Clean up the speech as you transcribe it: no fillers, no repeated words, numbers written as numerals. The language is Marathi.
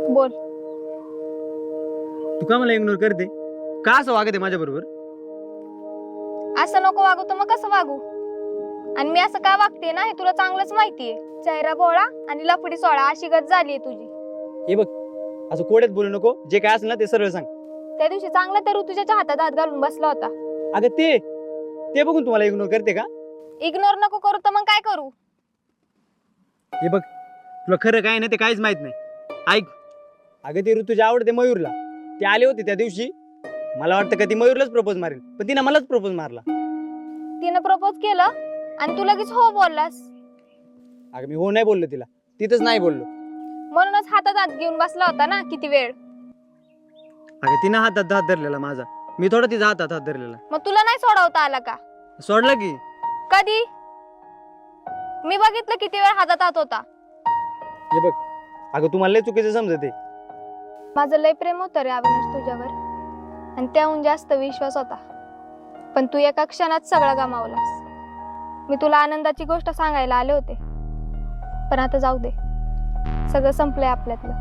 बोल. तू का मला इग्नोर करते? का असं वागते माझ्या बरोबर? असं नको वागू तर मग कसं वागू? आणि मी असं का वागते ना हे तुला चांगलंच माहितीये. चेहरा भोळा आणि लफडी सोळा अशी गत झालीये तुझी. हे बघ, असं कोड्यात बोलू नको. जे काय असेल ना ते सरळ सांग. त्या दिवशी चांगला त्या ऋतूच्या हातात हात घालून बसला होता. अगं ते बघून तुम्हाला इग्नोर करते का? इग्नोर नको करू तर मग काय करू? हे बघ, तुला खरं काय ना ते काहीच माहित नाही. ऐक, अगं ते ऋतूच्या आवडते मयूरला. ते आले होते त्या दिवशी. मला वाटतं का ती मयूरलाच प्रपोज मारेल, पण तिने मलाच प्रपोज मारला. तिनं प्रपोज केलं आणि तू लगेच हो बोललास. अगं मी हो नाही बोललो तिला, तिथंच नाही बोललो. म्हणूनच हातात हात घेऊन बसला होता ना किती वेळ. अगं तिनं हातात हात धरलेला माझा, मी थोडा तिचा हातात हात धरलेला. मग तुला नाही सोडवता आला का? सोडला की. कधी? मी बघितलं किती वेळ हातात हात होता. हे बघ, अगं तुम्हाला लय चुकीचं समजते. माझं लय प्रेम होतं रे अविनाश तुझ्यावर, आणि त्याहून जास्त विश्वास होता. पण तू एका क्षणात सगळं गमावलास. मी तुला आनंदाची गोष्ट सांगायला आले होते, पण आता जाऊ दे. सगळं संपलंय आपल्यातलं.